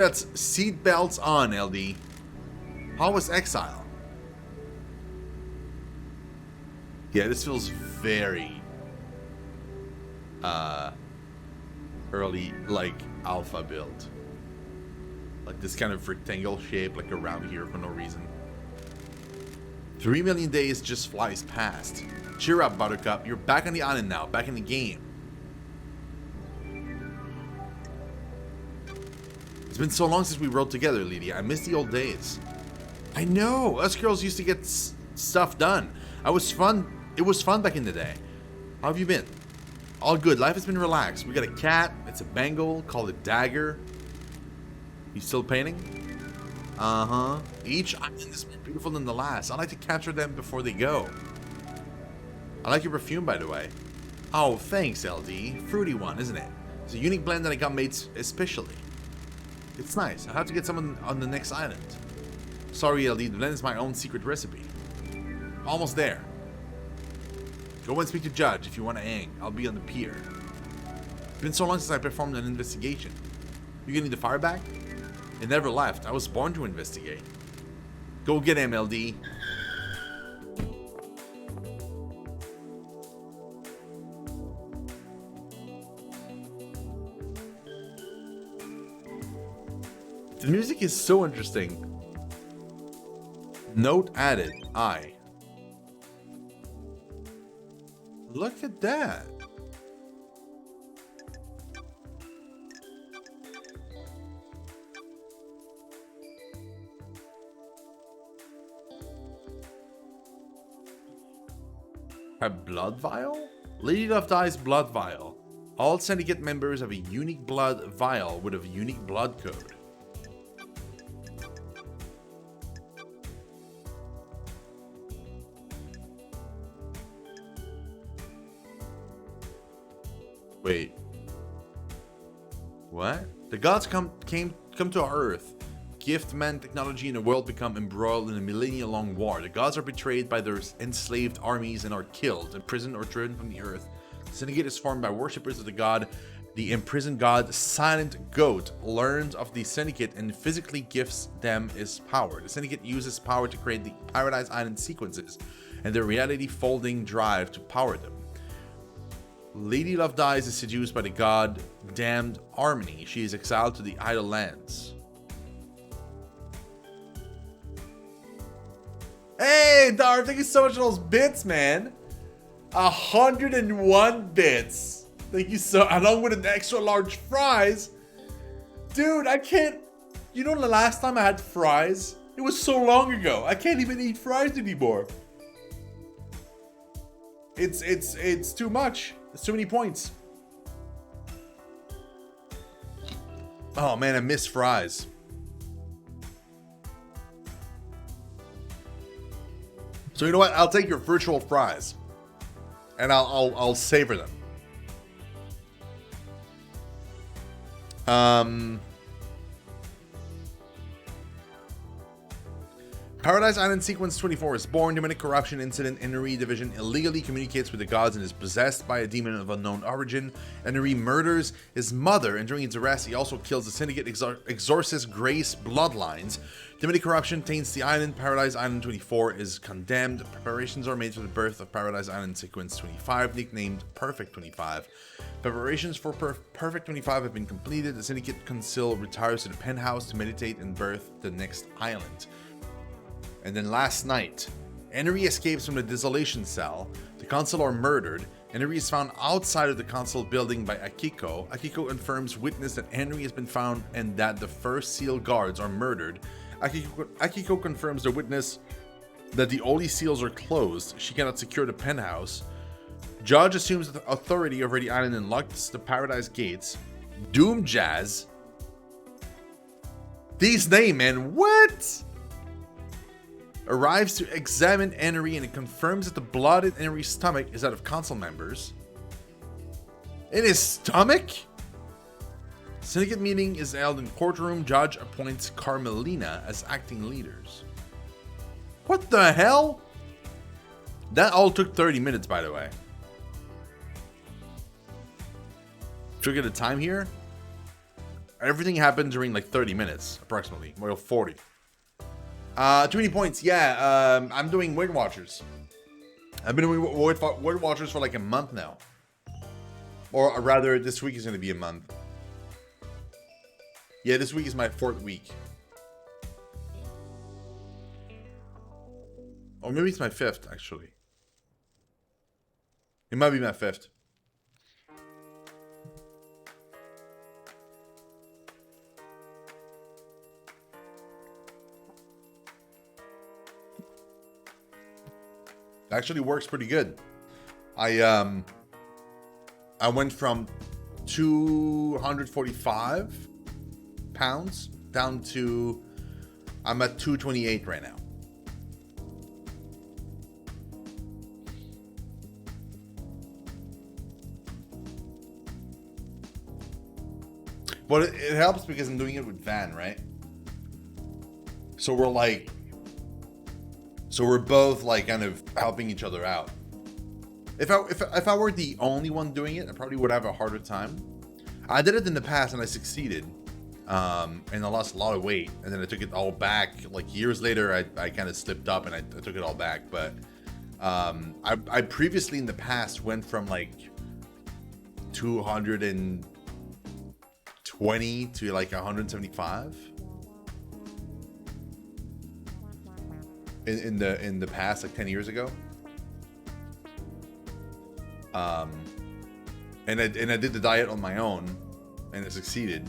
That's seatbelts on, LD. How was Exile? Yeah, this feels very early, like alpha build. Like this kind of rectangle shape, like around here for no reason. 3 million days just flies past. Cheer up, Buttercup. You're back on the island now, back in the game. It's been so long since we rode together, Lydia. I miss the old days. I know. Us girls used to get stuff done. It was fun back in the day. How have you been? All good. Life has been relaxed. We got a cat. It's a Bengal. Called it Dagger. You still painting? Uh-huh. Each island is more beautiful than the last. I like to capture them before they go. I like your perfume, by the way. Oh, thanks, LD. Fruity one, isn't it? It's a unique blend that I got made especially. It's nice. I'll have to get someone on the next island. Sorry, LD. The blend is my own secret recipe. Almost there. Go and speak to Judge if you want to hang. I'll be on the pier. It's been so long since I performed an investigation. You getting the fire back? It never left. I was born to investigate. Go get him, LD. The music is so interesting. Note added. I. Look at that. A blood vial? Lady Love Dies blood vial. All syndicate members have a unique blood vial with a unique blood code. Wait. What? The gods come to our Earth. Gift man technology and the world become embroiled in a millennia-long war. The gods are betrayed by their enslaved armies and are killed, imprisoned, or driven from the Earth. The Syndicate is formed by worshippers of the god. The imprisoned god, Silent Goat, learns of the Syndicate and physically gifts them his power. The Syndicate uses power to create the Paradise Island sequences and the reality-folding drive to power them. Lady Love Dies is seduced by the god Damned Harmony. She is exiled to the Idle Lands. Hey, Dar, thank you so much for those bits, man. 101 bits. Thank you so, along with an extra large fries. Dude, I can't, you know the last time I had fries? It was so long ago. I can't even eat fries anymore. It's too much. It's too many points. Oh man, I miss fries. So you know what? I'll take your virtual fries, and I'll savor them. Paradise Island Sequence 24 is born. Demonic corruption incident. Enri division illegally communicates with the gods and is possessed by a demon of unknown origin. Enri murders his mother, and during its arrest, he also kills the Syndicate Exorcist Grace bloodlines. Demonic corruption taints the island. Paradise Island 24 is condemned. Preparations are made for the birth of Paradise Island Sequence 25, nicknamed Perfect 25. Preparations for Perfect 25 have been completed. The Syndicate Council retires to the penthouse to meditate and birth the next island. And then last night, Enri escapes from the Desolation Cell. The Council are murdered. Enri is found outside of the Council building by Akiko. Akiko confirms witness that Enri has been found and that the first seal guards are murdered. Akiko confirms the witness that the only seals are closed. She cannot secure the penthouse. Judge assumes the authority over the island and locks the Paradise Gates. Doom Jazz. These names, man, what? Arrives to examine Enri and it confirms that the blood in Enri's stomach is that of council members. In his stomach? Syndicate meeting is held in courtroom. Judge appoints Carmelina as acting leaders. What the hell? That all took 30 minutes, by the way. Should we get a time here? Everything happened during like 30 minutes, approximately. Well, 40. Too many points. Yeah, I'm doing Weight Watchers. I've been doing Weight Watchers for like a month now. Or rather, this week is going to be a month. Yeah, this week is my 4th week. Or maybe it's my 5th, actually. It might be my 5th. It actually works pretty good. I went from 245 pounds down to, I'm at 228 right now. But it helps because I'm doing it with Van, right? So we're both like kind of helping each other out. If I were the only one doing it, I probably would have a harder time. I did it in the past and I succeeded. And I lost a lot of weight, and then I took it all back. Like years later, I kind of slipped up and I took it all back. But I previously in the past went from like 220 to like 175 in the past, like 10 years ago. And I did the diet on my own, and it succeeded.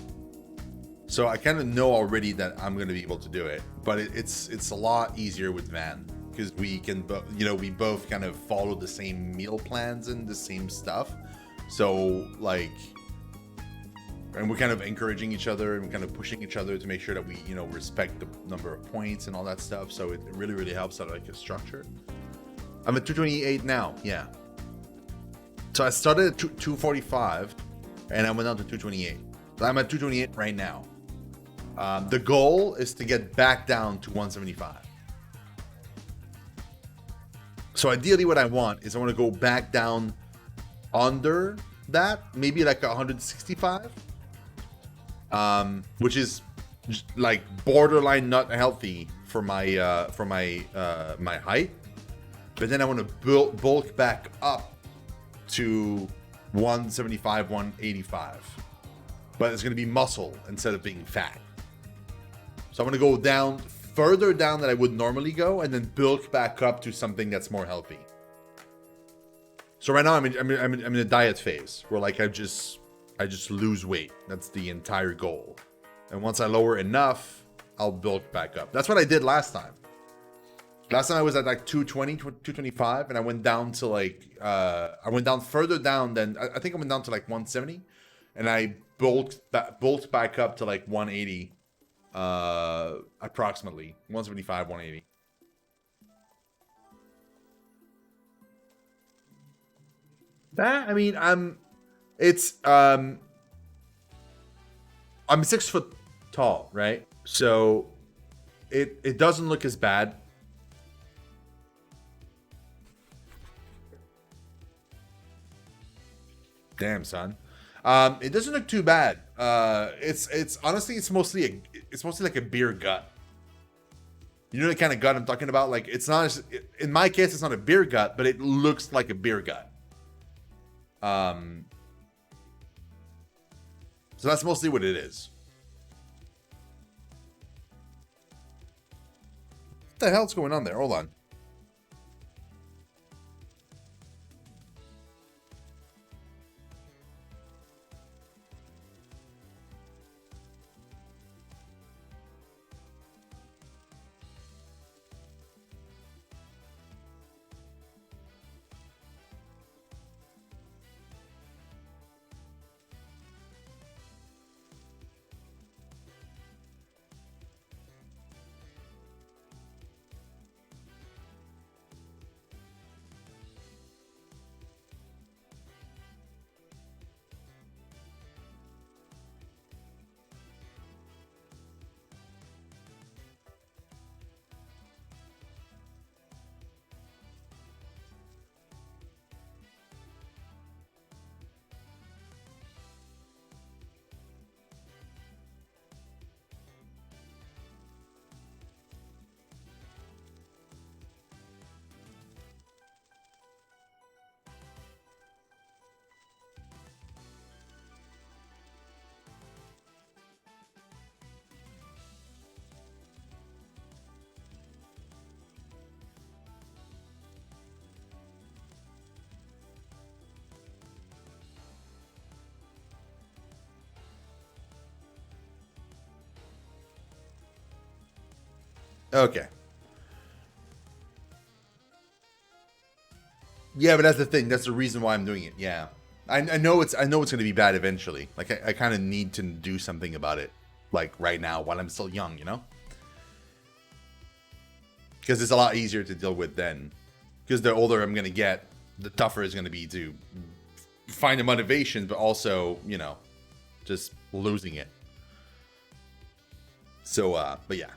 So I kind of know already that I'm going to be able to do it, but it's a lot easier with Van because we can, we both kind of follow the same meal plans and the same stuff. So like, and we're kind of encouraging each other and we're kind of pushing each other to make sure that we, respect the number of points and all that stuff. So it really, really helps out like a structure. I'm at 228 now. Yeah. So I started at 245 and I went down to 228. So I'm at 228 right now. The goal is to get back down to 175. So ideally what I want is I want to go back down under that, maybe like 165, which is like borderline not healthy for my my height. But then I want to bulk back up to 175, 185. But it's going to be muscle instead of being fat. So I'm going to go down further down than I would normally go, and then bulk back up to something that's more healthy. So right now I'm in a diet phase where like I just lose weight. That's the entire goal. And once I lower enough, I'll bulk back up. That's what I did last time. Last time I was at like 220, 225, and I went down to like I went down further down than I think I went down to like 170, and I bulked back up to like 180. Approximately 175, 180. That, I mean, I'm 6 foot tall, right? So it doesn't look as bad. Damn, son. It doesn't look too bad. It's honestly, it's mostly like a beer gut. You know the kind of gut I'm talking about? Like, it's not, in my case, it's not a beer gut, but it looks like a beer gut. So that's mostly what it is. What the hell's going on there? Hold on. Okay. Yeah, but that's the thing. That's the reason why I'm doing it. Yeah. I know it's going to be bad eventually. Like I kind of need to do something about it, like right now while I'm still young, you know? Because it's a lot easier to deal with then. Because the older I'm going to get, the tougher it's going to be to find the motivation, but also, you know, just losing it. So, but yeah.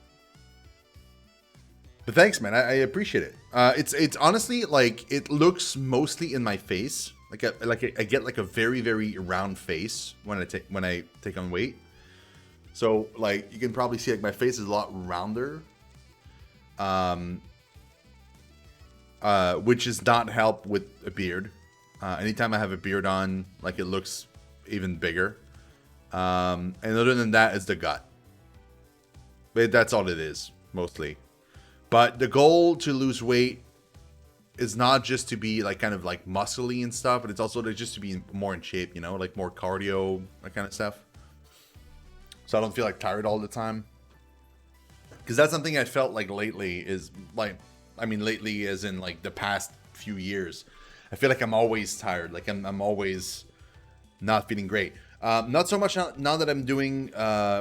But thanks, man. I appreciate it. It's honestly like it looks mostly in my face. I get like a very very round face when I take on weight. So like you can probably see like my face is a lot rounder. Which does not help with a beard. Anytime I have a beard on, like it looks even bigger. And other than that, it's the gut. But that's all it is, mostly. But the goal to lose weight is not just to be like kind of like muscly and stuff, but it's also just to be more in shape, you know, like more cardio, that kind of stuff. So I don't feel like tired all the time. Because that's something I felt like lately is like, I mean, lately as in like the past few years, I feel like I'm always tired. Like I'm always not feeling great. Not so much now that I'm doing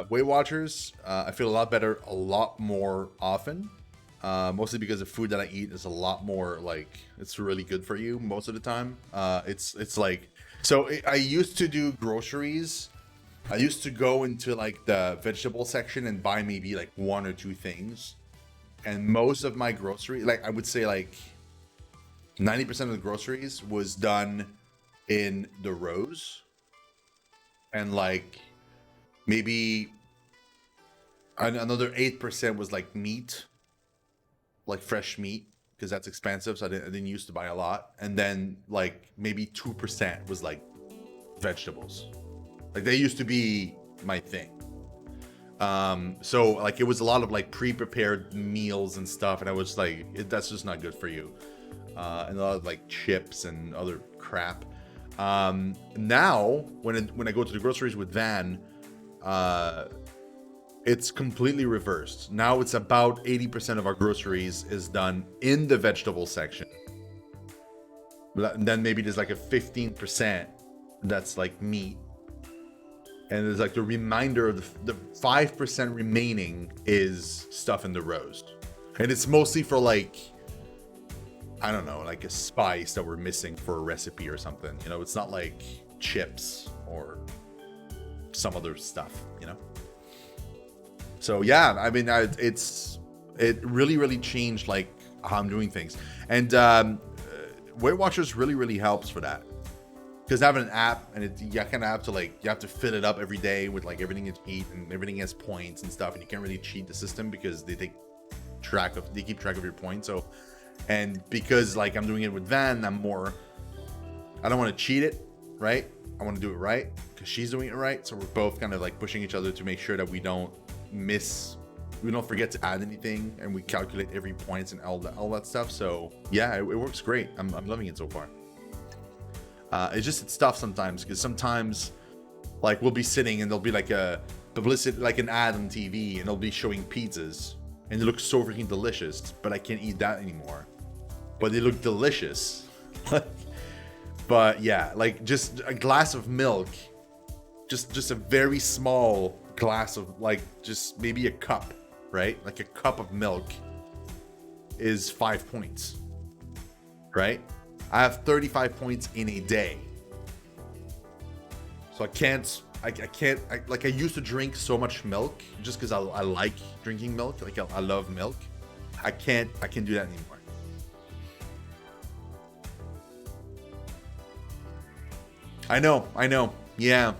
Weight Watchers. I feel a lot better a lot more often. Mostly because the food that I eat is a lot more like it's really good for you most of the time. It's like so I used to do groceries. I used to go into like the vegetable section and buy maybe like 1 or 2 things, and most of my grocery, like I would say like 90% of the groceries was done in the rows, and like maybe another 8% was like meat. Like fresh meat, because that's expensive, so I didn't used to buy a lot. And then like maybe 2% was like vegetables. Like they used to be my thing. So like it was a lot of like pre-prepared meals and stuff, and I was like, that's just not good for you. And a lot of like chips and other crap. Now when I go to the groceries with Van, it's completely reversed. Now it's about 80% of our groceries is done in the vegetable section. And then maybe there's like a 15% that's like meat. And there's like the remainder of the 5% remaining is stuff in the roast. And it's mostly for like, I don't know, like a spice that we're missing for a recipe or something. You know, it's not like chips or some other stuff, you know? So yeah, I mean, it really changed like how I'm doing things, and Weight Watchers really helps for that, because having an app and you kind of have to like you have to fill it up every day with like everything you eat, and everything has points and stuff, and you can't really cheat the system because they keep track of your points. So, and because like I'm doing it with Van, I don't want to cheat it, right? I want to do it right because she's doing it right. So we're both kind of like pushing each other to make sure that we don't forget to add anything, and we calculate every points and all that stuff. So yeah, it works great. I'm loving it so far. It's tough sometimes, because sometimes like we'll be sitting and there'll be like a publicity, like an ad on TV, and they'll be showing pizzas and it looks so freaking delicious, but I can't eat that anymore, but they look delicious. But yeah, like just a glass of milk, just a very small glass of like just maybe a cup, right? Like a cup of milk is 5 points, right? I have 35 points in a day, so I used to drink so much milk just because I like drinking milk, like I love milk. I can't do that anymore. I know, yeah.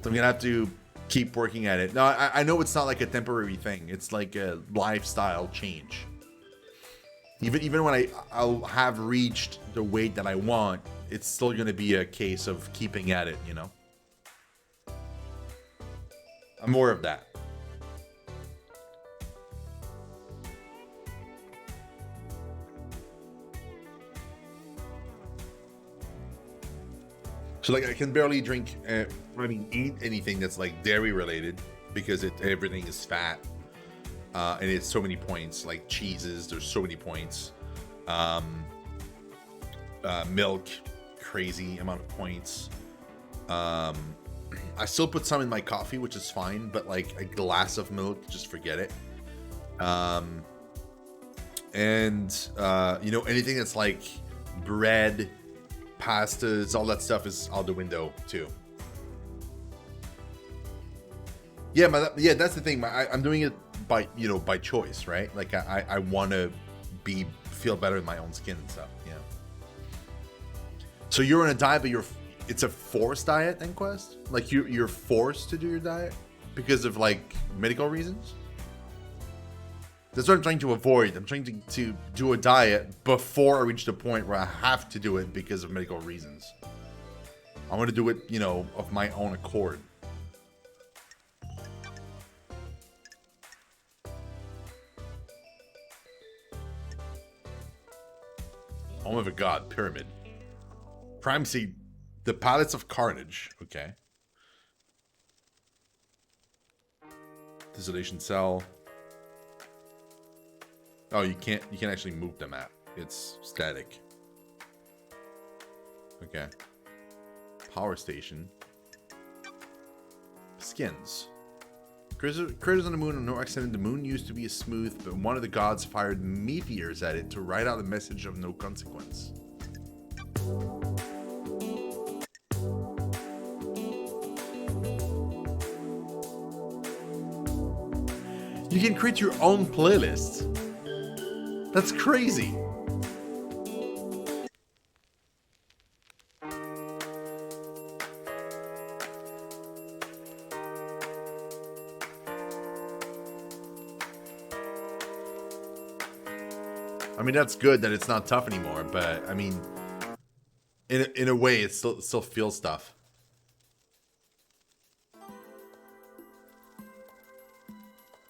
So I'm gonna have to keep working at it. No, I know it's not like a temporary thing. It's like a lifestyle change. Even when I'll have reached the weight that I want, it's still gonna be a case of keeping at it, you know? I'm more of that. So like I can barely drink, eat anything that's like dairy related, because everything is fat. and it's so many points. Like cheeses, there's so many points. Milk, crazy amount of points. I still put some in my coffee, which is fine, but like a glass of milk, just forget it. You know, anything that's like bread, pastas, all that stuff is out the window too. Yeah, that's the thing. I'm doing it by, you know, by choice, right? Like I want to feel better in my own skin and stuff. Yeah. So you're on a diet, but it's a forced diet, then, Quest? Like you're forced to do your diet because of like medical reasons? That's what I'm trying to avoid. I'm trying to do a diet before I reach the point where I have to do it because of medical reasons. I want to do it, you know, of my own accord. Home of a god, pyramid. Primacy, the palace of carnage. Okay. Desolation cell. Oh, you can actually move the map. It's static. Okay. Power station. Skins. Critters on the moon are no accident. The moon used to be smooth, but one of the gods fired meteors at it to write out a message of no consequence. You can create your own playlist. That's crazy. I mean, that's good that it's not tough anymore, but I mean, in a way, it still feels tough.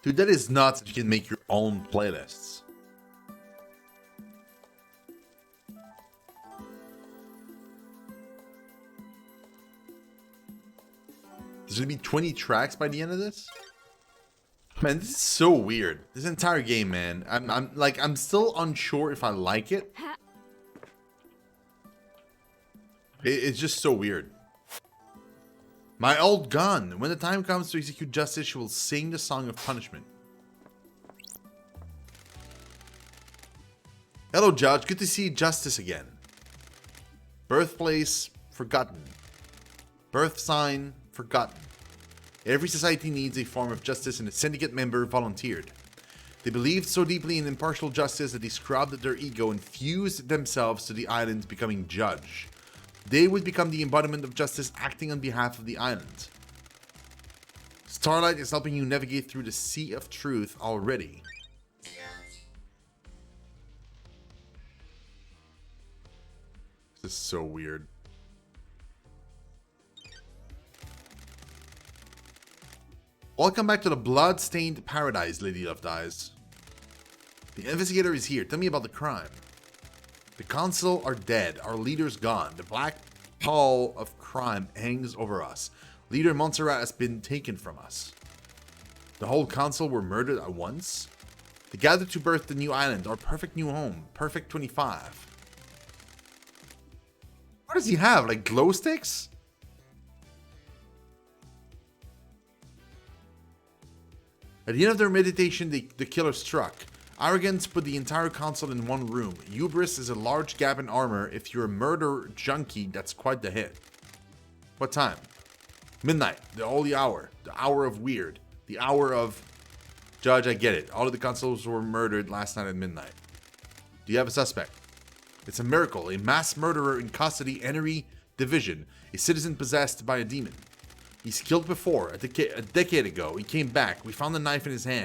Dude, that is nuts that you can make your own playlists. There's gonna be 20 tracks by the end of this? Man, this is so weird. This entire game, man. I'm still unsure if I like it. It's just so weird. My old gun. When the time comes to execute justice, she will sing the song of punishment. Hello, Judge. Good to see justice again. Birthplace, forgotten. Birth sign, forgotten. Every society needs a form of justice, and a syndicate member volunteered. They believed so deeply in impartial justice that they scrubbed their ego and fused themselves to the island, becoming judge. They would become the embodiment of justice, acting on behalf of the island. Starlight is helping you navigate through the sea of truth already. This is so weird. Welcome back to the blood-stained paradise, Lady Love Dies. The investigator is here. Tell me about the crime. The council are dead. Our leader's gone. The black pall of crime hangs over us. Leader Montserrat has been taken from us. The whole council were murdered at once. They gathered to birth the new island, our perfect new home. Perfect 25. What does he have? Like glow sticks? At the end of their meditation, the killer struck. Arrogance put the entire council in one room. Hubris is a large gap in armor. If you're a murder junkie, that's quite the hit. What time? Midnight. The holy hour. The hour of weird. The hour of... Judge, I get it. All of the consuls were murdered last night at midnight. Do you have a suspect? It's a miracle. A mass murderer in custody, Enery Division. A citizen possessed by a demon. He's killed before. A decade ago. He came back. We found a knife in his hand.